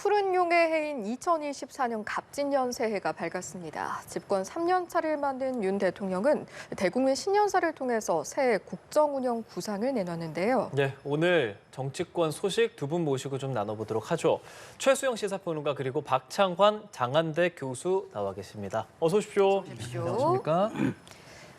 푸른 용의 해인 2024년 갑진년 새해가 밝았습니다. 집권 3년 차를 만든 윤 대통령은 대국민 신년사를 통해서 새해 국정운영 구상을 내놨는데요. 네, 오늘 정치권 소식 두 분 모시고 좀 나눠보도록 하죠. 최수영 시사평론가 그리고 박창환 장한대 교수 나와 계십니다. 어서 오십시오. 안녕하십니까?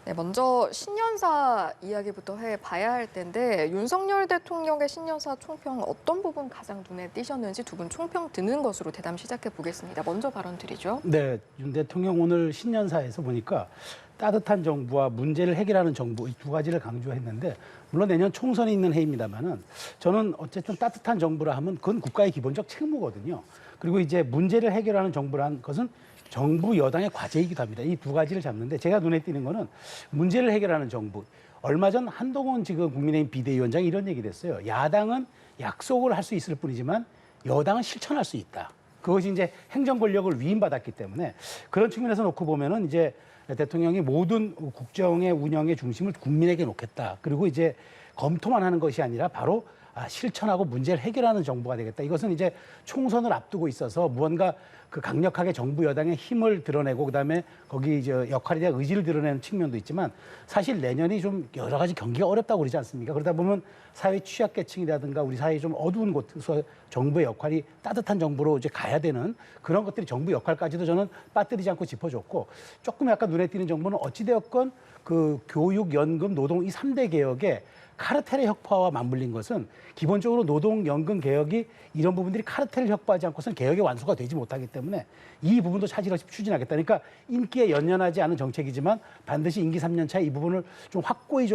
네, 먼저 신년사 이야기부터 해봐야 할 텐데 윤석열 대통령의 신년사 총평 어떤 부분 가장 눈에 띄셨는지 두 분 총평 듣는 것으로 대담 시작해 보겠습니다. 먼저 발언 드리죠. 네, 윤 대통령 오늘 신년사에서 보니까 따뜻한 정부와 문제를 해결하는 정부 이 두 가지를 강조했는데 물론 내년 총선이 있는 해입니다만은 저는 어쨌든 따뜻한 정부라 하면 그건 국가의 기본적 책무거든요. 그리고 이제 문제를 해결하는 정부란 것은 정부 여당의 과제이기도 합니다. 이 두 가지를 잡는데 제가 눈에 띄는 거는 문제를 해결하는 정부. 얼마 전 한동훈 지금 국민의힘 비대위원장이 이런 얘기를 했어요. 야당은 약속을 할 수 있을 뿐이지만 여당은 실천할 수 있다. 그것이 이제 행정 권력을 위임받았기 때문에 그런 측면에서 놓고 보면은 이제 대통령이 모든 국정의 운영의 중심을 국민에게 놓겠다. 그리고 이제 검토만 하는 것이 아니라 바로 실천하고 문제를 해결하는 정부가 되겠다. 이것은 이제 총선을 앞두고 있어서 무언가 그 강력하게 정부 여당의 힘을 드러내고 그다음에 거기 이제 역할에 대한 의지를 드러내는 측면도 있지만 사실 내년이 좀 여러 가지 경기가 어렵다고 그러지 않습니까? 그러다 보면 사회 취약계층이라든가 우리 사회 좀 어두운 곳에서 정부의 역할이 따뜻한 정부로 이제 가야 되는 그런 것들이 정부 역할까지도 저는 빠뜨리지 않고 짚어줬고 조금 약간 눈에 띄는 정보는 어찌되었건 그 교육, 연금, 노동 이 3대 개혁에 카르텔의 혁파와 맞물린 것은 기본적으로 노동연금 개혁이 이런 부분들이 카르텔을 혁파하지 않고서는 개혁의 완수가 되지 못하기 때문에 이 부분도 차질없이 추진하겠다. 그러니까 인기에 연연하지 않은 정책이지만 반드시 임기 3년 차에 이 부분을 좀 확고히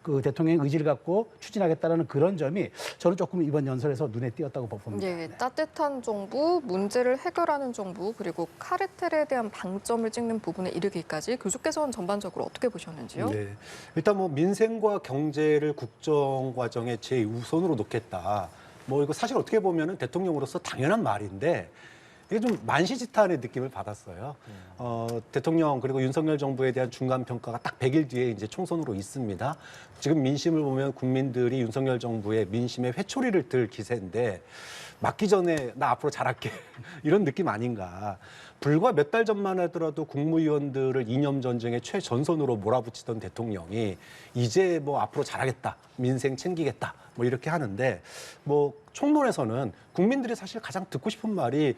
그 대통령의 의지를 갖고 추진하겠다는 그런 점이 저는 조금 이번 연설에서 눈에 띄었다고 봅니다. 네, 따뜻한 정부, 문제를 해결하는 정부, 그리고 카르텔에 대한 방점을 찍는 부분에 이르기까지 교수께서는 전반적으로 어떻게 보셨는지요? 네, 일단 뭐 민생과 경제를 국정 과정의 제우선으로 놓겠다. 뭐 이거 사실 어떻게 보면은 대통령으로서 당연한 말인데 이게 좀 만시지탄의 느낌을 받았어요. 대통령 그리고 윤석열 정부에 대한 중간 평가가 딱 100일 뒤에 이제 총선으로 있습니다. 지금 민심을 보면 국민들이 윤석열 정부의 민심의 회초리를 들 기세인데 맞기 전에 나 앞으로 잘할게 이런 느낌 아닌가. 불과 몇 달 전만 하더라도 국무위원들을 이념 전쟁의 최전선으로 몰아붙이던 대통령이 이제 뭐 앞으로 잘하겠다, 민생 챙기겠다, 뭐 이렇게 하는데 뭐 총론에서는 국민들이 사실 가장 듣고 싶은 말이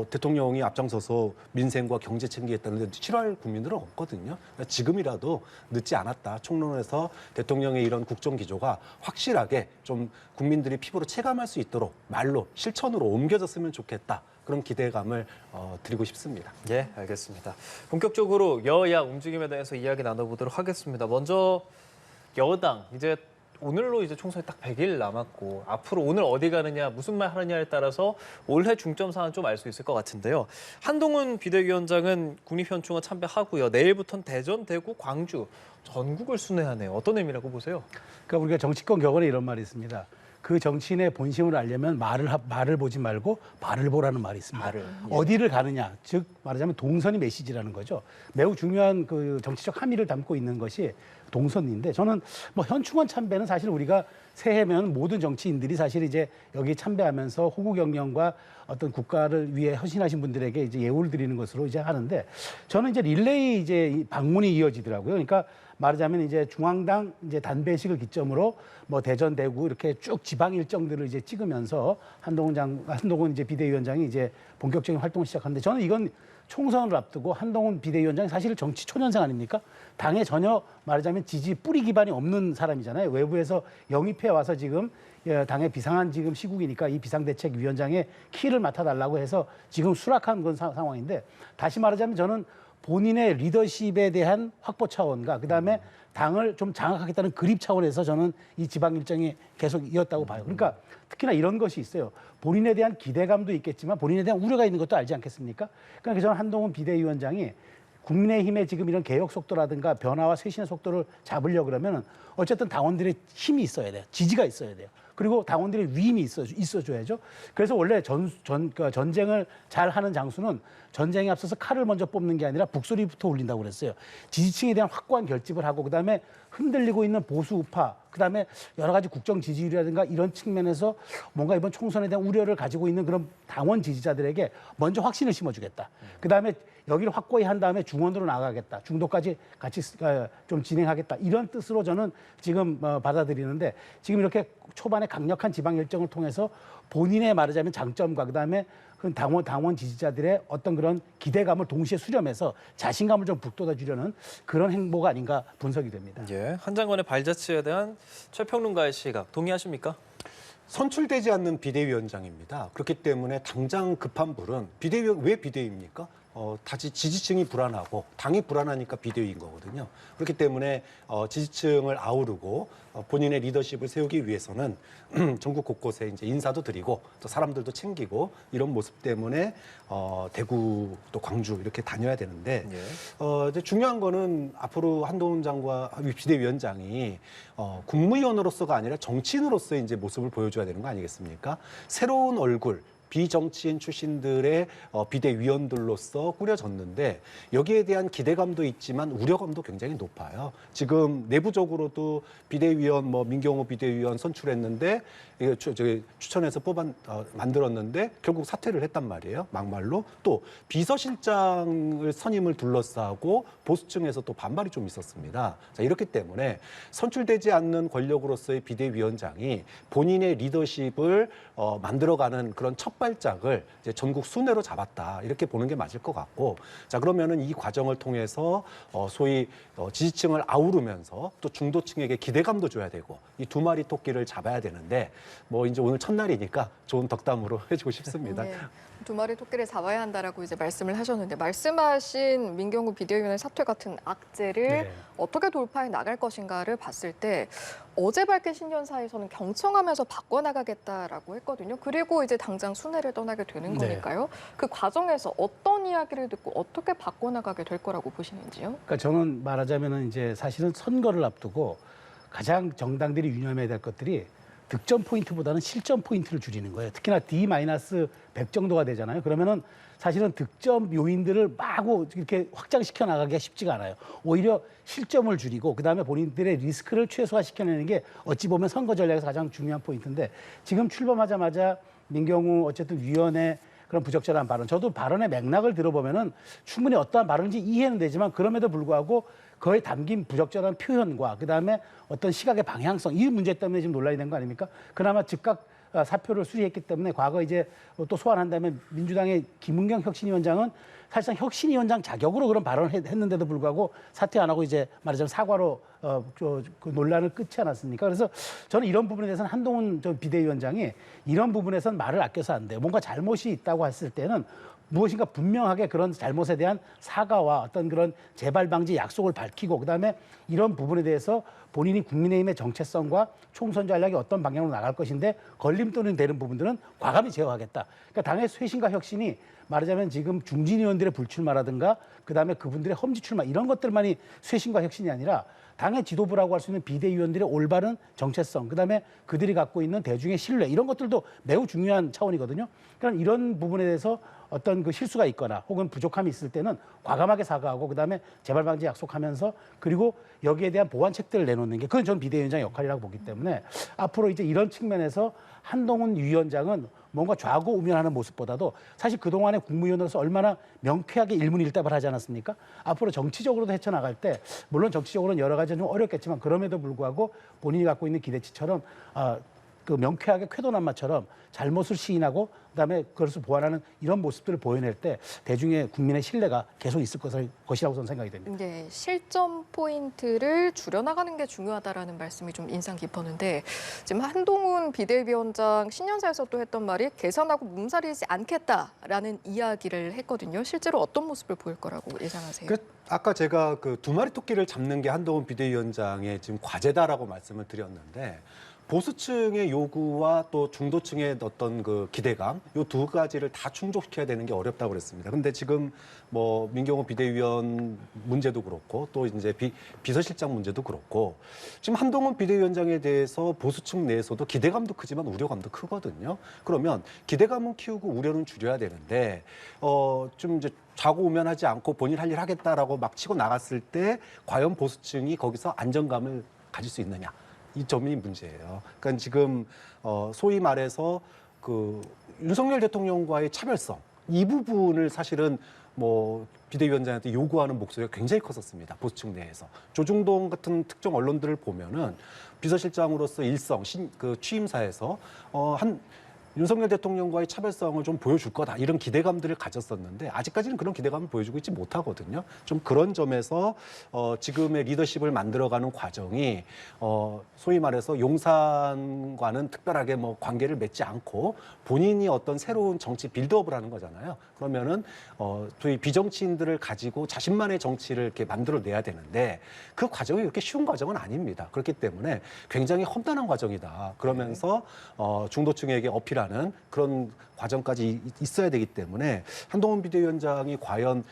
대통령이 앞장서서 민생과 경제 챙기겠다는데 싫어할 국민들은 없거든요. 그러니까 지금이라도 늦지 않았다. 총론에서 대통령의 이런 국정 기조가 확실하게 좀 국민들이 피부로 체감할 수 있도록 말로 실천으로 옮겨졌으면 좋겠다. 그런 기대감을 드리고 싶습니다. 예, 알겠습니다. 본격적으로 여야 움직임에 대해서 이야기 나눠보도록 하겠습니다. 먼저 여당, 이제 오늘로 이제 총선이 딱 100일 남았고 앞으로 오늘 어디 가느냐, 무슨 말 하느냐에 따라서 올해 중점 사안 좀 알 수 있을 것 같은데요. 한동훈 비대위원장은 국립현충원 참배하고요. 내일부터는 대전, 대구, 광주 전국을 순회하네요. 어떤 의미라고 보세요? 그러니까 우리가 정치권 격언에 이런 말이 있습니다. 그 정치인의 본심을 알려면 말을 보지 말고 발을 보라는 말이 있습니다. 발을, 예. 어디를 가느냐, 즉 말하자면 동선이 메시지라는 거죠. 매우 중요한 그 정치적 함의를 담고 있는 것이 동선인데 저는 뭐 현충원 참배는 사실 우리가 새해면 모든 정치인들이 사실 이제 여기 참배하면서 호국 영령과 어떤 국가를 위해 헌신하신 분들에게 이제 예우를 드리는 것으로 이제 하는데 저는 이제 릴레이 이제 방문이 이어지더라고요. 그러니까 말하자면 이제 중앙당 이제 단배식을 기점으로 뭐 대전, 대구 이렇게 쭉 지방 일정들을 이제 찍으면서 한동훈 이제 비대위원장이 이제 본격적인 활동을 시작하는데 저는 이건 총선을 앞두고 한동훈 비대위원장이 사실 정치 초년생 아닙니까? 당에 전혀 말하자면 지지 뿌리 기반이 없는 사람이잖아요. 외부에서 영입해 와서 지금 당의 비상한 지금 시국이니까 이 비상대책위원장의 키를 맡아달라고 해서 지금 수락한 그런 상황인데 다시 말하자면 저는 본인의 리더십에 대한 확보 차원과 그다음에 당을 좀 장악하겠다는 그립 차원에서 저는 이 지방 일정이 계속 이었다고 봐요. 그러니까 특히나 이런 것이 있어요. 본인에 대한 기대감도 있겠지만 본인에 대한 우려가 있는 것도 알지 않겠습니까? 그러니까 저는 한동훈 비대위원장이 국민의힘의 지금 이런 개혁 속도라든가 변화와 쇄신의 속도를 잡으려고 그러면 어쨌든 당원들의 힘이 있어야 돼요. 지지가 있어야 돼요. 그리고 당원들의 위임이 있어줘야죠. 그래서 원래 전쟁을 잘 하는 장수는 전쟁에 앞서서 칼을 먼저 뽑는 게 아니라 북소리부터 울린다고 그랬어요. 지지층에 대한 확고한 결집을 하고 그다음에 흔들리고 있는 보수 우파 그다음에 여러 가지 국정 지지율이라든가 이런 측면에서 뭔가 이번 총선에 대한 우려를 가지고 있는 그런 당원 지지자들에게 먼저 확신을 심어주겠다. 그다음에 여기를 확고히 한 다음에 중원으로 나가겠다. 중도까지 같이 좀 진행하겠다. 이런 뜻으로 저는 지금 받아들이는데 지금 이렇게 초반에 강력한 지방 일정을 통해서 본인의 말하자면 장점과 그다음에 그 당원 지지자들의 어떤 그런 기대감을 동시에 수렴해서 자신감을 좀 북돋아 주려는 그런 행보가 아닌가 분석이 됩니다. 예, 한 장관의 발자취에 대한 최평론가의 시각 동의하십니까? 선출되지 않는 비대위원장입니다. 그렇기 때문에 당장 급한 불은 왜 비대위입니까? 다시 지지층이 불안하고 당이 불안하니까 비대위인 거거든요. 그렇기 때문에 지지층을 아우르고 본인의 리더십을 세우기 위해서는 전국 곳곳에 이제 인사도 드리고 또 사람들도 챙기고 이런 모습 때문에 대구 또 광주 이렇게 다녀야 되는데 이제 중요한 거는 앞으로 한동훈 장관 비대위원장이 국무위원으로서가 아니라 정치인으로서의 이제 모습을 보여줘야 되는 거 아니겠습니까? 새로운 얼굴. 비정치인 출신들의 비대위원들로서 꾸려졌는데 여기에 대한 기대감도 있지만 우려감도 굉장히 높아요. 지금 내부적으로도 비대위원 민경호 비대위원 선출했는데 이게 추천해서 만들었는데 결국 사퇴를 했단 말이에요. 막말로 또 비서실장을 선임을 둘러싸고 보수층에서 또 반발이 좀 있었습니다. 자, 이렇기 때문에 선출되지 않는 권력으로서의 비대위원장이 본인의 리더십을 만들어가는 그런 첫 발짝을 이제 전국 순회로 잡았다 이렇게 보는 게 맞을 것 같고 자 그러면은 이 과정을 통해서 소위 지지층을 아우르면서 또 중도층에게 기대감도 줘야 되고 이 두 마리 토끼를 잡아야 되는데 이제 오늘 첫날이니까 좋은 덕담으로 해주고 싶습니다. 네. 두 마리 토끼를 잡아야 한다라고 이제 말씀을 하셨는데 말씀하신 민경우 비대위원의 사퇴 같은 악재를 네. 어떻게 돌파해 나갈 것인가를 봤을 때 어제 밝힌 신년사에서는 경청하면서 바꿔나가겠다라고 했거든요. 그리고 이제 당장 순회를 떠나게 되는 네. 거니까요. 그 과정에서 어떤 이야기를 듣고 어떻게 바꿔나가게 될 거라고 보시는지요? 그러니까 저는 말하자면은 이제 사실은 선거를 앞두고 가장 정당들이 유념해야 될 것들이 득점 포인트보다는 실점 포인트를 줄이는 거예요. 특히나 D-100 정도가 되잖아요. 그러면은 사실은 득점 요인들을 마구 이렇게 확장시켜 나가기가 쉽지가 않아요. 오히려 실점을 줄이고 그다음에 본인들의 리스크를 최소화시켜내는 게 어찌 보면 선거 전략에서 가장 중요한 포인트인데 지금 출범하자마자 민경우 어쨌든 위원회 그런 부적절한 발언. 저도 발언의 맥락을 들어보면은 충분히 어떠한 발언인지 이해는 되지만 그럼에도 불구하고 그에 담긴 부적절한 표현과 그다음에 어떤 시각의 방향성 이 문제 때문에 지금 논란이 된 거 아닙니까? 그나마 즉각 사표를 수리했기 때문에 과거 이제 또 소환한다면 민주당의 김은경 혁신위원장은 사실상 혁신위원장 자격으로 그런 발언을 했는데도 불구하고 사퇴 안 하고 이제 말하자면 사과로 그 논란을 끊지 않았습니까? 그래서 저는 이런 부분에 대해서는 한동훈 비대위원장이 이런 부분에서는 말을 아껴서 안 돼요. 뭔가 잘못이 있다고 했을 때는 무엇인가 분명하게 그런 잘못에 대한 사과와 어떤 그런 재발 방지 약속을 밝히고 그다음에 이런 부분에 대해서 본인이 국민의힘의 정체성과 총선 전략이 어떤 방향으로 나갈 것인데 걸림돌이 되는 부분들은 과감히 제어하겠다. 그러니까 당의 쇄신과 혁신이 말하자면 지금 중진 의원들의 불출마라든가 그다음에 그분들의 험지 출마 이런 것들만이 쇄신과 혁신이 아니라 당의 지도부라고 할 수 있는 비대위원들의 올바른 정체성, 그다음에 그들이 갖고 있는 대중의 신뢰 이런 것들도 매우 중요한 차원이거든요. 그러니까 이런 부분에 대해서 어떤 그 실수가 있거나 혹은 부족함이 있을 때는 과감하게 사과하고 그다음에 재발 방지 약속하면서 그리고 여기에 대한 보완책들을 내놓는 게 그건 전 비대위원장의 역할이라고 보기 때문에 앞으로 이제 이런 측면에서 한동훈 위원장은 뭔가 좌고우면하는 모습보다도 사실 그동안의 국무위원으로서 얼마나 명쾌하게 일문일답을 하지 않았습니까? 앞으로 정치적으로도 헤쳐나갈 때 물론 정치적으로는 여러 가지 좀 어렵겠지만 그럼에도 불구하고 본인이 갖고 있는 기대치처럼 그 명쾌하게 쾌도난마처럼 잘못을 시인하고 그다음에 그것을 보완하는 이런 모습들을 보여낼 때 대중의 국민의 신뢰가 계속 있을 것이라고 저는 생각이 됩니다. 네, 실점 포인트를 줄여나가는 게 중요하다라는 말씀이 좀 인상 깊었는데 지금 한동훈 비대위원장 신년사에서 또 했던 말이 계산하고 몸살이지 않겠다라는 이야기를 했거든요. 실제로 어떤 모습을 보일 거라고 예상하세요? 아까 제가 그 두 마리 토끼를 잡는 게 한동훈 비대위원장의 지금 과제다라고 말씀을 드렸는데 보수층의 요구와 또 중도층의 어떤 그 기대감 요 두 가지를 다 충족시켜야 되는 게 어렵다고 그랬습니다. 근데 지금 민경호 비대위원 문제도 그렇고 또 이제 비서실장 문제도 그렇고 지금 한동훈 비대위원장에 대해서 보수층 내에서도 기대감도 크지만 우려감도 크거든요. 그러면 기대감은 키우고 우려는 줄여야 되는데 좀 이제 좌고우면하지 않고 본인 할 일 하겠다라고 막 치고 나갔을 때 과연 보수층이 거기서 안정감을 가질 수 있느냐. 이 점이 문제예요. 그러니까 지금 소위 말해서 그 윤석열 대통령과의 차별성 이 부분을 사실은 뭐 비대위원장한테 요구하는 목소리가 굉장히 컸었습니다. 보수층 내에서. 조중동 같은 특정 언론들을 보면은 비서실장으로서 그 취임사에서 윤석열 대통령과의 차별성을 좀 보여줄 거다 이런 기대감들을 가졌었는데 아직까지는 그런 기대감을 보여주고 있지 못하거든요. 좀 그런 점에서 지금의 리더십을 만들어가는 과정이 소위 말해서 용산과는 특별하게 뭐 관계를 맺지 않고 본인이 어떤 새로운 정치 빌드업을 하는 거잖아요. 그러면은 소위 비정치인들을 가지고 자신만의 정치를 이렇게 만들어내야 되는데 그 과정이 그렇게 쉬운 과정은 아닙니다. 그렇기 때문에 굉장히 험난한 과정이다. 그러면서 중도층에게 어필하는 그런 과정까지 있어야 되기 때문에 한동훈 비대위원장이 과연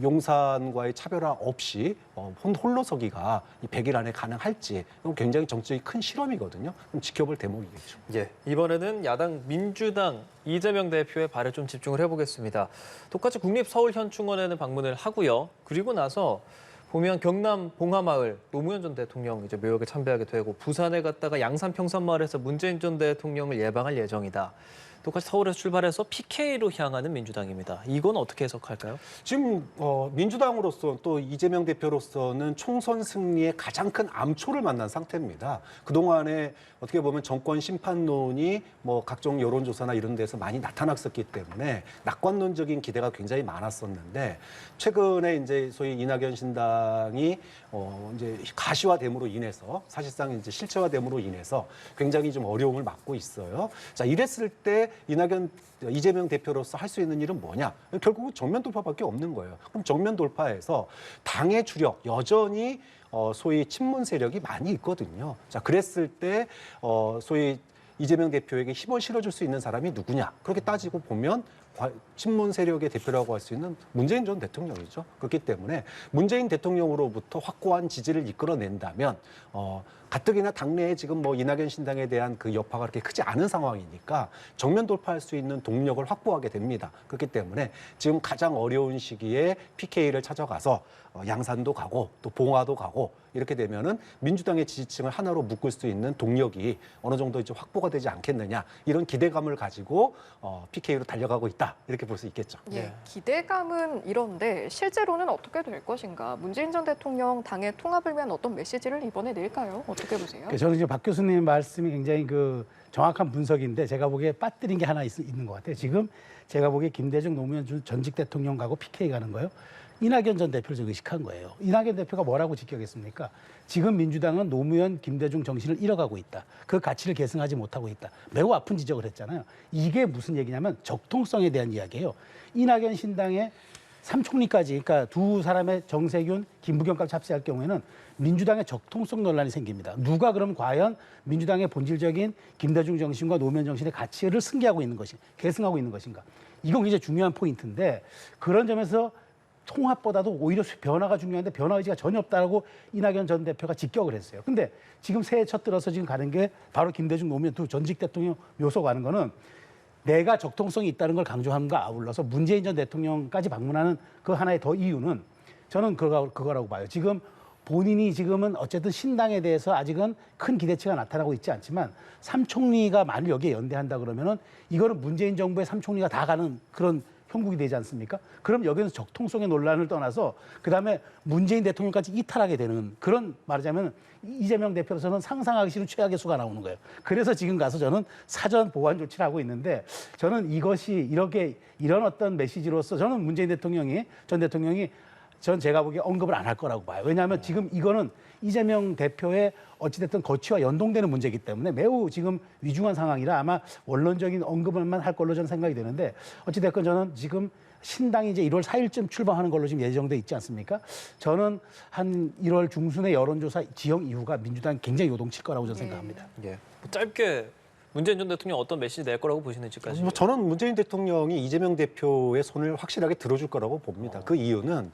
용산과의 차별화 없이 홀로서기가 이 100일 안에 가능할지 이건 굉장히 정치적인 큰 실험이거든요. 좀 지켜볼 대목이겠죠. 예, 이번에는 야당 민주당 이재명 대표의 발에 좀 집중을 해보겠습니다. 똑같이 국립서울현충원에는 방문을 하고요. 그리고 나서 보면 경남 봉하마을 노무현 전 대통령 이제 묘역에 참배하게 되고 부산에 갔다가 양산 평산마을에서 문재인 전 대통령을 예방할 예정이다. 똑같이 서울에서 출발해서 PK로 향하는 민주당입니다. 이건 어떻게 해석할까요? 지금 민주당으로서 또 이재명 대표로서는 총선 승리의 가장 큰 암초를 만난 상태입니다. 그동안에 어떻게 보면 정권 심판론이 뭐 각종 여론조사나 이런 데서 많이 나타났었기 때문에 낙관론적인 기대가 굉장히 많았었는데 최근에 이제 소위 이낙연 신당이 이제 가시화됨으로 인해서 사실상 이제 실체화됨으로 인해서 굉장히 좀 어려움을 맞고 있어요. 자, 이랬을 때 이재명 대표로서 할 수 있는 일은 뭐냐? 결국은 정면 돌파밖에 없는 거예요. 그럼 정면 돌파해서 당의 주력 여전히 소위 친문 세력이 많이 있거든요. 자, 그랬을 때 소위 이재명 대표에게 힘을 실어줄 수 있는 사람이 누구냐? 그렇게 따지고 보면 친문 세력의 대표라고 할 수 있는 문재인 전 대통령이죠. 그렇기 때문에 문재인 대통령으로부터 확고한 지지를 이끌어낸다면 가뜩이나 당내에 지금 뭐 이낙연 신당에 대한 그 여파가 그렇게 크지 않은 상황이니까 정면 돌파할 수 있는 동력을 확보하게 됩니다. 그렇기 때문에 지금 가장 어려운 시기에 PK를 찾아가서 양산도 가고 또 봉화도 가고 이렇게 되면은 민주당의 지지층을 하나로 묶을 수 있는 동력이 어느 정도 이제 확보가 되지 않겠느냐 이런 기대감을 가지고 PK로 달려가고 있다 이렇게 볼 수 있겠죠. 예, 기대감은 이런데 실제로는 어떻게 될 것인가? 문재인 전 대통령 당의 통합을 위한 어떤 메시지를 이번에 낼까요? 어떻게 보세요? 저는 이제 박 교수님 말씀이 굉장히 그 정확한 분석인데 제가 보기에 빠뜨린 게 하나 있는 것 같아요. 지금 제가 보기에 김대중 노무현 전직 대통령 가고 PK 가는 거예요. 이낙연 전 대표를 좀 의식한 거예요. 이낙연 대표가 뭐라고 직격했습니까? 지금 민주당은 노무현, 김대중 정신을 잃어가고 있다. 그 가치를 계승하지 못하고 있다. 매우 아픈 지적을 했잖아요. 이게 무슨 얘기냐면 적통성에 대한 이야기예요. 이낙연 신당의 삼총리까지, 그러니까 두 사람의 정세균, 김부겸까지 합세할 경우에는 민주당의 적통성 논란이 생깁니다. 누가 그럼 과연 민주당의 본질적인 김대중 정신과 노무현 정신의 가치를 승계하고 있는 것인가, 계승하고 있는 것인가. 이건 굉장히 중요한 포인트인데 그런 점에서 통합보다도 오히려 변화가 중요한데 변화 의지가 전혀 없다라고 이낙연 전 대표가 직격을 했어요. 근데 지금 새해 첫 들어서 지금 가는 게 바로 김대중 노무현 두 전직 대통령 묘소 가는 거는 내가 적통성이 있다는 걸 강조함과 아울러서 문재인 전 대통령까지 방문하는 그 하나의 더 이유는 저는 그거라고 봐요. 지금 본인이 지금은 어쨌든 신당에 대해서 아직은 큰 기대치가 나타나고 있지 않지만 삼총리가 만일 여기에 연대한다 그러면은 이거는 문재인 정부의 삼총리가 다 가는 그런 형국이 되지 않습니까? 그럼 여기는 적통성의 논란을 떠나서 그다음에 문재인 대통령까지 이탈하게 되는 그런 말하자면 이재명 대표로서는 상상하기 싫은 최악의 수가 나오는 거예요. 그래서 지금 가서 저는 사전 보완 조치를 하고 있는데 저는 이것이 이런 어떤 메시지로서 저는 문재인 전 대통령이 제가 보기에 언급을 안 할 거라고 봐요. 왜냐하면 지금 이거는 이재명 대표의 어찌됐든 거취와 연동되는 문제이기 때문에 매우 지금 위중한 상황이라 아마 원론적인 언급을만 할 걸로 저는 생각이 되는데 어찌됐건 저는 지금 신당이 이제 1월 4일쯤 출범하는 걸로 지금 예정돼 있지 않습니까? 저는 한 1월 중순의 여론조사 지형 이후가 민주당이 굉장히 요동칠 거라고 저는 생각합니다. 예, 짧게 문재인 전 대통령 어떤 메시지 낼 거라고 보시는지까지. 저는 문재인 대통령이 이재명 대표의 손을 확실하게 들어줄 거라고 봅니다. 그 이유는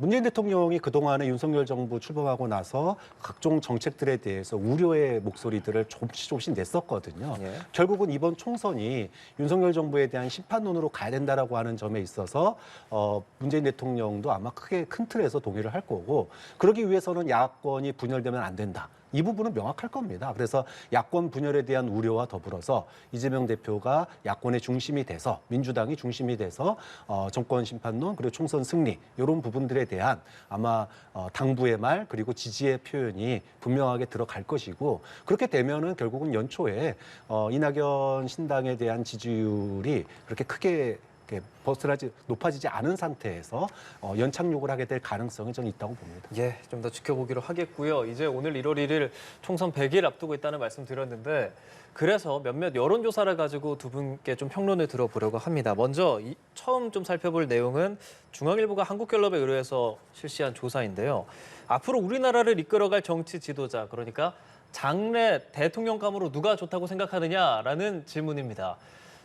문재인 대통령이 그동안에 윤석열 정부 출범하고 나서 각종 정책들에 대해서 우려의 목소리들을 조금씩 냈었거든요. 예. 결국은 이번 총선이 윤석열 정부에 대한 심판론으로 가야 된다라고 하는 점에 있어서 문재인 대통령도 아마 크게 큰 틀에서 동의를 할 거고 그러기 위해서는 야권이 분열되면 안 된다. 이 부분은 명확할 겁니다. 그래서 야권 분열에 대한 우려와 더불어서 이재명 대표가 야권의 중심이 돼서 민주당이 중심이 돼서 정권 심판론 그리고 총선 승리 이런 부분들에 대한 아마 당부의 말 그리고 지지의 표현이 분명하게 들어갈 것이고 그렇게 되면은 결국은 연초에 이낙연 신당에 대한 지지율이 그렇게 크게 높아지지 않은 상태에서 연착륙을 하게 될 가능성이 저는 있다고 봅니다. 예, 좀 더 지켜보기로 하겠고요. 이제 오늘 1월 1일 총선 100일 앞두고 있다는 말씀 드렸는데 그래서 몇몇 여론조사를 가지고 두 분께 좀 평론을 들어보려고 합니다. 먼저 처음 좀 살펴볼 내용은 중앙일보가 한국갤럽에 의뢰해서 실시한 조사인데요. 앞으로 우리나라를 이끌어갈 정치 지도자, 그러니까 장래 대통령감으로 누가 좋다고 생각하느냐라는 질문입니다.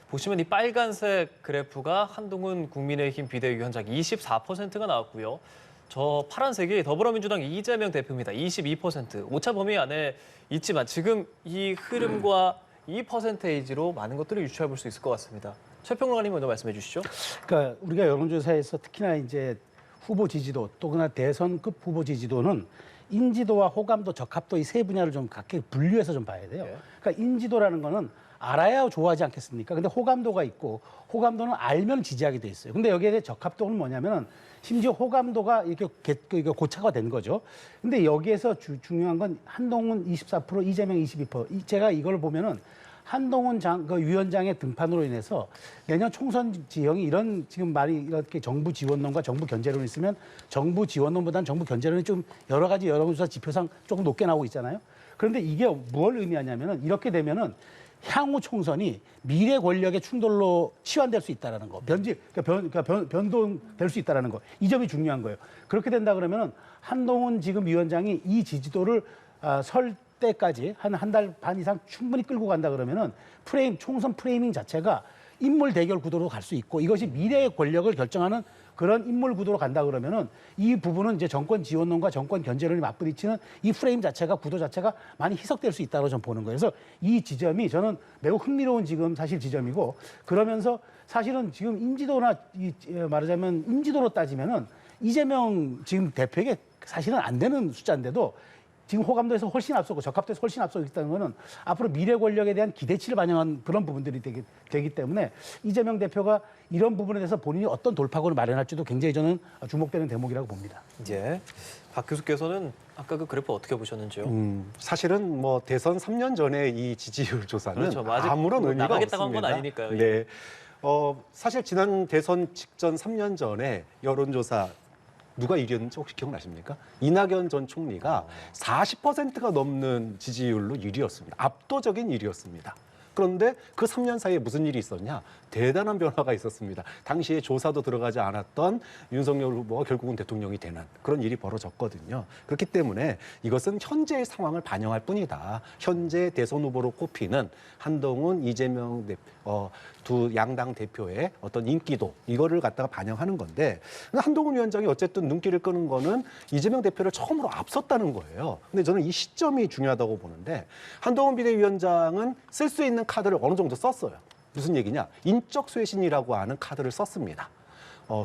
보시면 이 빨간색 그래프가 한동훈 국민의힘 비대위원장 24%가 나왔고요. 저 파란색이 더불어민주당 이재명 대표입니다. 22%. 오차 범위 안에 있지만 지금 이 흐름과 이 퍼센테이지로 많은 것들을 유추해 볼 수 있을 것 같습니다. 최 평론가님 먼저 말씀해 주시죠. 그러니까 우리가 여론조사에서 특히나 이제 후보 지지도 또는 대선급 후보 지지도는 인지도와 호감도, 적합도 이 세 분야를 좀 각각 분류해서 좀 봐야 돼요. 예. 그러니까 인지도라는 거는 알아야 좋아하지 않겠습니까? 근데 호감도가 있고 호감도는 알면 지지하게 돼 있어요. 근데 여기에 대해 적합도는 뭐냐면은 심지어 호감도가 이렇게 고차가 된 거죠. 근데 여기에서 중요한 건 한동훈 24%, 이재명 22%. 제가 이걸 보면은 한동훈 위원장의 등판으로 인해서 내년 총선 지형이 이런 지금 말이 이렇게 정부 지원론과 정부 견제론이 있으면 정부 지원론보다는 정부 견제론이 좀 여러 가지 여론조사 지표상 조금 높게 나오고 있잖아요. 그런데 이게 뭘 의미하냐면은 이렇게 되면은 향후 총선이 미래 권력의 충돌로 치환될 수 있다라는 거, 변동될 수 있다라는 거, 이 점이 중요한 거예요. 그렇게 된다 그러면은 한동훈 지금 위원장이 이 지지도를 설 때까지 한 달 반 이상 충분히 끌고 간다 그러면은 총선 프레이밍 자체가 인물 대결 구도로 갈 수 있고 이것이 미래의 권력을 결정하는 그런 인물 구도로 간다 그러면은 이 부분은 이제 정권 지원론과 정권 견제론이 맞부딪히는 이 프레임 자체가 구도 자체가 많이 희석될 수 있다고 저는 보는 거예요. 그래서 이 지점이 저는 매우 흥미로운 지금 사실 지점이고 그러면서 사실은 지금 인지도나 말하자면 인지도로 따지면은 이재명 지금 대표에게 사실은 안 되는 숫자인데도 지금 호감도에서 훨씬 앞서고 적합도에서 훨씬 앞서고 있다는 거는 앞으로 미래 권력에 대한 기대치를 반영한 그런 부분들이 되기 때문에 이재명 대표가 이런 부분에 대해서 본인이 어떤 돌파구를 마련할지도 굉장히 저는 주목되는 대목이라고 봅니다. 예. 박 교수께서는 아까 그 그래프 어떻게 보셨는지요? 사실은 뭐 대선 3년 전에 이 지지율 조사는 그렇죠. 아직 아무런 의미가 나가겠다고 없습니다. 한 건 아니니까요. 네. 사실 지난 대선 직전 3년 전에 여론조사 누가 1위였는지 혹시 기억나십니까? 이낙연 전 총리가 40%가 넘는 지지율로 1위였습니다. 압도적인 1위였습니다. 그런데 그 3년 사이에 무슨 일이 있었냐? 대단한 변화가 있었습니다. 당시에 조사도 들어가지 않았던 윤석열 후보가 결국은 대통령이 되는 그런 일이 벌어졌거든요. 그렇기 때문에 이것은 현재의 상황을 반영할 뿐이다. 현재 대선 후보로 꼽히는 한동훈, 이재명 두 양당 대표의 어떤 인기도 이거를 갖다가 반영하는 건데 한동훈 위원장이 어쨌든 눈길을 끄는 거는 이재명 대표를 처음으로 앞섰다는 거예요. 근데 저는 이 시점이 중요하다고 보는데 한동훈 비대위원장은 쓸 수 있는 카드를 어느 정도 썼어요. 무슨 얘기냐? 인적 쇄신이라고 하는 카드를 썼습니다.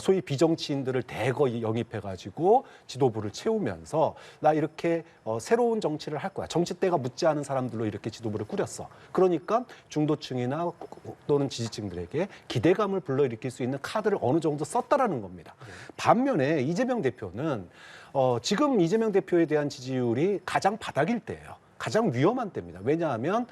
소위 비정치인들을 대거 영입해가지고 지도부를 채우면서 나 이렇게 새로운 정치를 할 거야. 정치 때가 묻지 않은 사람들로 이렇게 지도부를 꾸렸어. 그러니까 중도층이나 또는 지지층들에게 기대감을 불러일으킬 수 있는 카드를 어느 정도 썼다라는 겁니다. 반면에 이재명 대표는 지금 이재명 대표에 대한 지지율이 가장 바닥일 때예요. 가장 위험한 때입니다. 왜냐하면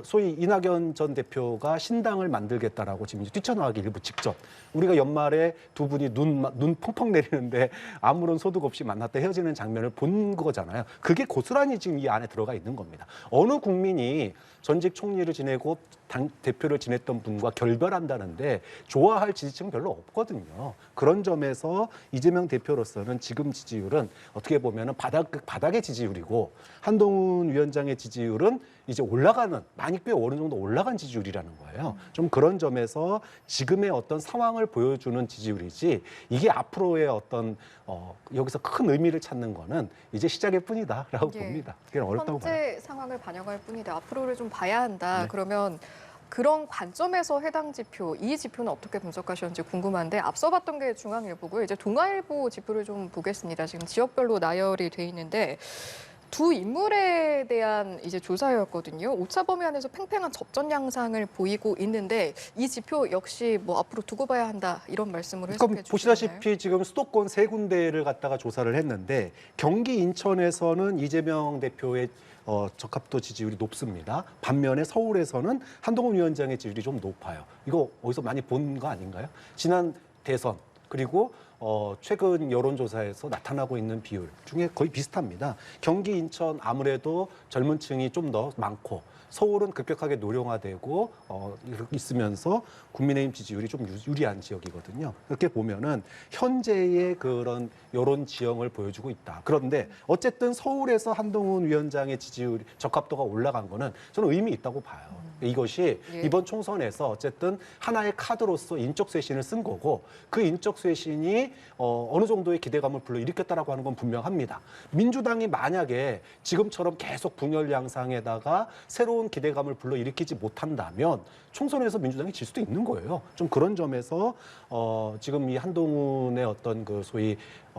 소위 이낙연 전 대표가 신당을 만들겠다라고 지금 뛰쳐나가기 일부 직전 우리가 연말에 두 분이 눈 펑펑 내리는데 아무런 소득 없이 만났다 헤어지는 장면을 본 거잖아요. 그게 고스란히 지금 이 안에 들어가 있는 겁니다. 어느 국민이 전직 총리를 지내고 당 대표를 지냈던 분과 결별한다는데 좋아할 지지층은 별로 없거든요. 그런 점에서 이재명 대표로서는 지금 지지율은 어떻게 보면 바닥의 지지율이고 한동훈 위원장의 지지율은 이제 올라가는 많이 꽤 어느 정도 올라간 지지율이라는 거예요. 좀 그런 점에서 지금의 어떤 상황을 보여주는 지지율이지 이게 앞으로의 어떤 여기서 큰 의미를 찾는 거는 이제 시작일 뿐이다라고 예. 봅니다. 그게 어렵다고 봐요. 현재 상황을 반영할 뿐이다. 앞으로를 좀 봐야 한다. 네. 그러면 그런 관점에서 해당 지표, 이 지표는 어떻게 분석하셨는지 궁금한데 앞서 봤던 게 중앙일보고요. 이제 동아일보 지표를 좀 보겠습니다. 지금 지역별로 나열이 돼 있는데 두 인물에 대한 이제 조사였거든요. 오차범위 안에서 팽팽한 접전 양상을 보이고 있는데 이 지표 역시 뭐 앞으로 두고 봐야 한다 이런 말씀으로 해석해 그럼 주시나요? 보시다시피 지금 수도권 세 군데를 갖다가 조사를 했는데 경기 인천에서는 이재명 대표의 적합도 지지율이 높습니다. 반면에 서울에서는 한동훈 위원장의 지지율이 좀 높아요. 이거 어디서 많이 본 거 아닌가요? 지난 대선 그리고 최근 여론조사에서 나타나고 있는 비율 중에 거의 비슷합니다. 경기 인천 아무래도 젊은 층이 좀 더 많고 서울은 급격하게 노령화되고 있으면서 국민의힘 지지율이 좀 유리한 지역이거든요. 이렇게 보면은 현재의 그런 여론 지형을 보여주고 있다. 그런데 어쨌든 서울에서 한동훈 위원장의 지지율 적합도가 올라간 거는 저는 의미 있다고 봐요. 이것이 예. 이번 총선에서 어쨌든 하나의 카드로서 인적 쇄신을 쓴 거고 그 인적 쇄신이 어느 정도의 기대감을 불러일으켰다라고 하는 건 분명합니다. 민주당이 만약에 지금처럼 계속 분열 양상에다가 새로운 기대감을 불러일으키지 못한다면 총선에서 민주당이 질 수도 있는 거예요. 좀 그런 점에서 지금 이 한동훈의 어떤 그 소위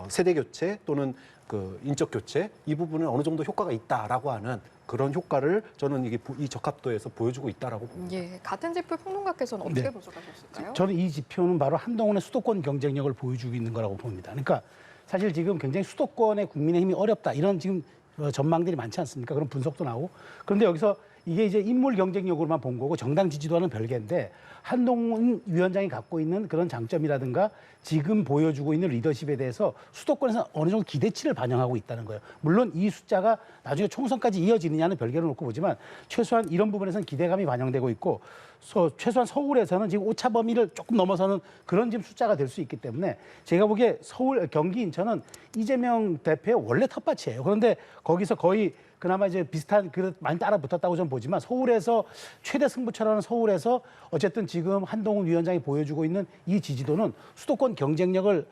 세대 교체 또는 그 인적 교체 이 부분은 어느 정도 효과가 있다라고 하는 그런 효과를 저는 이게 이 적합도에서 보여주고 있다라고 봅니다. 예, 같은 지표 평론가께서는 어떻게 네. 분석하셨을까요? 저는 이 지표는 바로 한동훈의 수도권 경쟁력을 보여주고 있는 거라고 봅니다. 그러니까 사실 지금 굉장히 수도권의 국민의힘이 어렵다 이런 지금 전망들이 많지 않습니까? 그런 분석도 나오고 그런데 여기서 이게 이제 인물 경쟁력으로만 본 거고 정당 지지도와는 별개인데 한동훈 위원장이 갖고 있는 그런 장점이라든가 지금 보여주고 있는 리더십에 대해서 수도권에서 어느 정도 기대치를 반영하고 있다는 거예요. 물론 이 숫자가 나중에 총선까지 이어지느냐는 별개로 놓고 보지만 최소한 이런 부분에서는 기대감이 반영되고 있고 최소한 서울에서는 지금 오차 범위를 조금 넘어서는 그런 지금 숫자가 될 수 있기 때문에 제가 보기에 서울, 경기, 인천은 이재명 대표의 원래 텃밭이에요. 그런데 거기서 거의 그나마 이제 비슷한 많이 따라 붙었다고 저는 보지만 서울에서 최대 승부처라는 서울에서 어쨌든 지금 한동훈 위원장이 보여주고 있는 이 지지도는 수도권 경쟁력을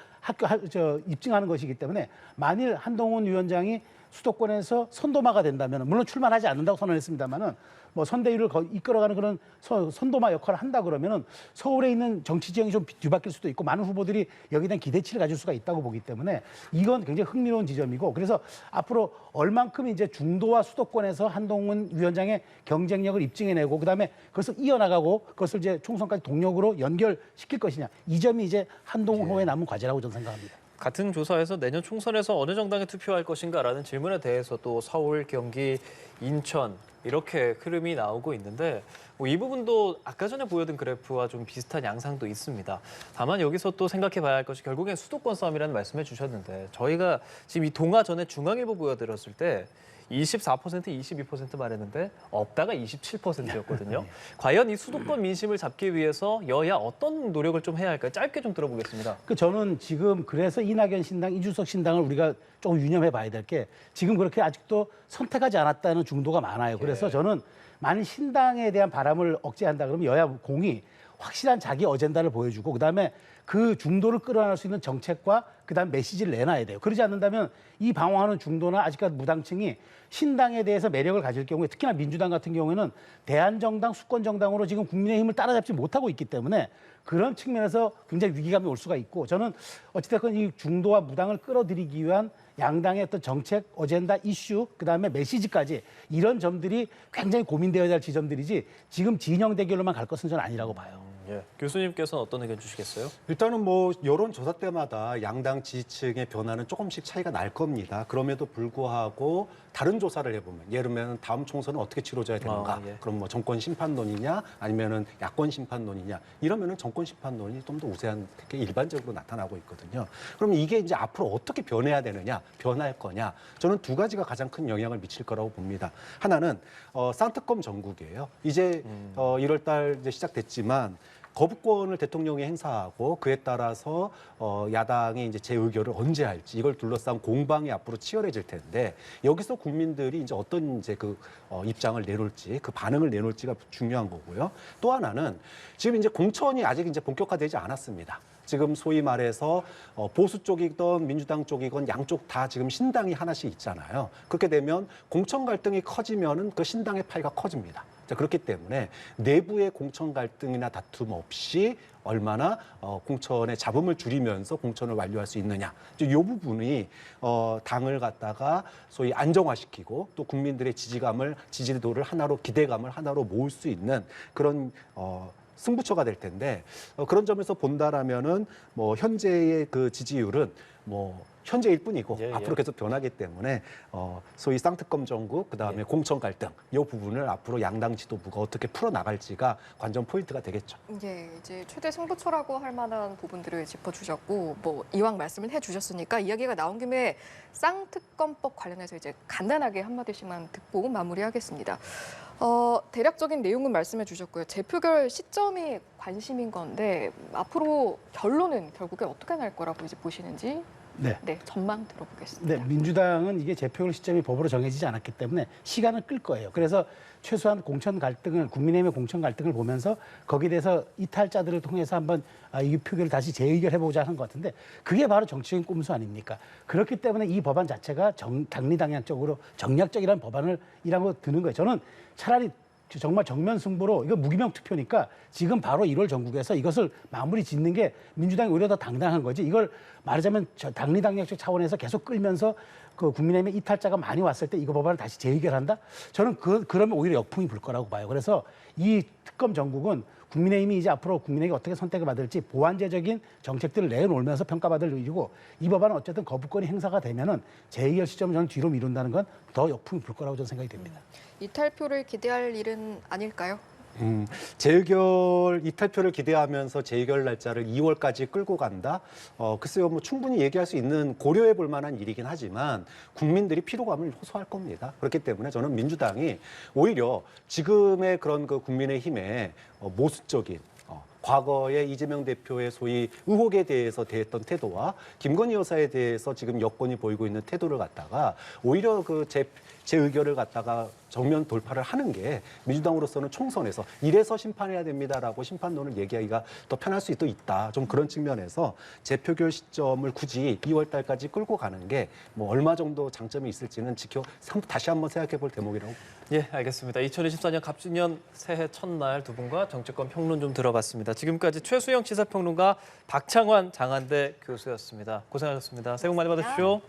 입증하는 것이기 때문에 만일 한동훈 위원장이 수도권에서 선도마가 된다면 물론 출마하지 않는다고 선언했습니다만은 뭐 선대위를 이끌어가는 그런 선도마 역할을 한다 그러면은 서울에 있는 정치 지형이 좀 뒤바뀔 수도 있고 많은 후보들이 여기에 대한 기대치를 가질 수가 있다고 보기 때문에 이건 굉장히 흥미로운 지점이고 그래서 앞으로 얼만큼 이제 중도와 수도권에서 한동훈 위원장의 경쟁력을 입증해내고 그다음에 그것을 이어나가고 그것을 이제 총선까지 동력으로 연결시킬 것이냐 이 점이 이제 한동훈 후보의 남은 과제라고 저는 생각합니다. 같은 조사에서 내년 총선에서 어느 정당에 투표할 것인가라는 질문에 대해서 또 서울, 경기, 인천 이렇게 흐름이 나오고 있는데 뭐 이 부분도 아까 전에 보여준 그래프와 좀 비슷한 양상도 있습니다. 다만 여기서 또 생각해 봐야 할 것이 결국엔 수도권 싸움이라는 말씀해 주셨는데 저희가 지금 이 동화 전에 중앙일보 보여드렸을 때 24%, 22% 말했는데 없다가 27%였거든요. 과연 이 수도권 민심을 잡기 위해서 여야 어떤 노력을 좀 해야 할까요? 짧게 좀 들어보겠습니다. 저는 지금 그래서 이낙연 신당, 이준석 신당을 우리가 조금 유념해 봐야 될 게 지금 그렇게 아직도 선택하지 않았다는 중도가 많아요. 그래서 저는 만일 신당에 대한 바람을 억제한다 그러면 여야 공이 확실한 자기 어젠다를 보여주고 그다음에 그 중도를 끌어낼 수 있는 정책과 그다음 메시지를 내놔야 돼요. 그러지 않는다면 이 방황하는 중도나 아직까지 무당층이 신당에 대해서 매력을 가질 경우에 특히나 민주당 같은 경우에는 대한정당, 수권정당으로 지금 국민의힘을 따라잡지 못하고 있기 때문에 그런 측면에서 굉장히 위기감이 올 수가 있고 저는 어찌됐건 이 중도와 무당을 끌어들이기 위한 양당의 어떤 정책, 어젠다, 이슈, 그다음에 메시지까지 이런 점들이 굉장히 고민되어야 할 지점들이지 지금 진영 대결로만 갈 것은 저는 아니라고 봐요. 예. 교수님께서는 어떤 의견 주시겠어요? 일단은 뭐 여론조사 때마다 양당 지지층의 변화는 조금씩 차이가 날 겁니다. 그럼에도 불구하고 다른 조사를 해보면 예를 들면 다음 총선은 어떻게 치러져야 되는가? 예. 그럼 뭐 정권 심판론이냐 아니면은 야권 심판론이냐 이러면은 정권 심판론이 좀 더 우세한 게 일반적으로 나타나고 있거든요. 그럼 이게 이제 앞으로 어떻게 변해야 되느냐, 변할 거냐? 저는 두 가지가 가장 큰 영향을 미칠 거라고 봅니다. 하나는 쌍특검 전국이에요. 이제 1월 달 이제 시작됐지만 거부권을 대통령이 행사하고 그에 따라서 야당이 이제 제 의결을 언제 할지 이걸 둘러싼 공방이 앞으로 치열해질 텐데 여기서 국민들이 이제 어떤 이제 그 입장을 내놓을지 그 반응을 내놓을지가 중요한 거고요. 또 하나는 지금 이제 공천이 아직 이제 본격화되지 않았습니다. 지금 소위 말해서 보수 쪽이건 민주당 쪽이건 양쪽 다 지금 신당이 하나씩 있잖아요. 그렇게 되면 공천 갈등이 커지면은 그 신당의 파이가 커집니다. 자, 그렇기 때문에 내부의 공천 갈등이나 다툼 없이 얼마나 공천의 잡음을 줄이면서 공천을 완료할 수 있느냐. 이 부분이 당을 갖다가 소위 안정화시키고 또 국민들의 지지도를 하나로 기대감을 하나로 모을 수 있는 그런 승부처가 될 텐데 그런 점에서 본다라면은 뭐 현재의 그 지지율은 뭐 현재일 뿐이고 예, 예. 앞으로 계속 변하기 때문에 소위 쌍특검 정국 그다음에 공천 갈등 이 부분을 앞으로 양당 지도부가 어떻게 풀어 나갈지가 관전 포인트가 되겠죠. 예, 이제 최대 승부처라고 할 만한 부분들을 짚어주셨고, 뭐 이왕 말씀을 해주셨으니까 이야기가 나온 김에 쌍특검법 관련해서 이제 간단하게 한 마디씩만 듣고 마무리하겠습니다. 대략적인 내용은 말씀해 주셨고요. 재표결 시점이 관심인 건데 앞으로 결론은 결국에 어떻게 날 거라고 이제 보시는지 네. 전망 들어보겠습니다. 네, 민주당은 이게 재표결 시점이 법으로 정해지지 않았기 때문에 시간을 끌 거예요. 그래서 최소한 공천 갈등을 국민의힘의 공천 갈등을 보면서 거기에 대해서 이탈자들을 통해서 한번 이 표결을 다시 재의결해보자 하는 것 같은데 그게 바로 정치적인 꼼수 아닙니까? 그렇기 때문에 이 법안 자체가 당리당략적으로 정략적이라는 법안이라고 드는 거예요. 저는 차라리 정말 정면 승부로 이거 무기명 투표니까 지금 바로 1월 전국에서 이것을 마무리 짓는 게 민주당이 오히려 더 당당한 거지. 이걸 말하자면 당리당략적 차원에서 계속 끌면서 그 국민의힘의 이탈자가 많이 왔을 때 이거 법안을 다시 재의결한다? 저는 그러면 오히려 역풍이 불 거라고 봐요. 그래서 이 특검 정국은 국민의힘이 이제 앞으로 국민에게 어떻게 선택을 받을지 보완제적인 정책들을 내놓으면서 평가받을 일이고 이 법안은 어쨌든 거부권이 행사가 되면은 재의결 시점을 저는 뒤로 미룬다는 건 더 역풍이 불 거라고 저는 생각이 됩니다. 이탈표를 기대할 일은 아닐까요? 재의결 이탈표를 기대하면서 재의결 날짜를 2월까지 끌고 간다. 글쎄요, 뭐 충분히 얘기할 수 있는 고려해 볼 만한 일이긴 하지만 국민들이 피로감을 호소할 겁니다. 그렇기 때문에 저는 민주당이 오히려 지금의 그런 그 국민의힘의 모순적인 과거의 이재명 대표의 소위 의혹에 대해서 대했던 태도와 김건희 여사에 대해서 지금 여권이 보이고 있는 태도를 갖다가 오히려 그 제 의견을 갖다가 정면 돌파를 하는 게 민주당으로서는 총선에서 이래서 심판해야 됩니다라고 심판론을 얘기하기가 더 편할 수도 있다. 좀 그런 측면에서 재표결 시점을 굳이 2월 달까지 끌고 가는 게 뭐 얼마 정도 장점이 있을지는 다시 한번 생각해 볼 대목이라고. 예, 알겠습니다. 2024년 갑진년 새해 첫날 두 분과 정치권 평론 좀 들어봤습니다. 지금까지 최수영 시사평론가 박창환 장한대 교수였습니다. 고생하셨습니다. 새해 복 많이 받으십시오.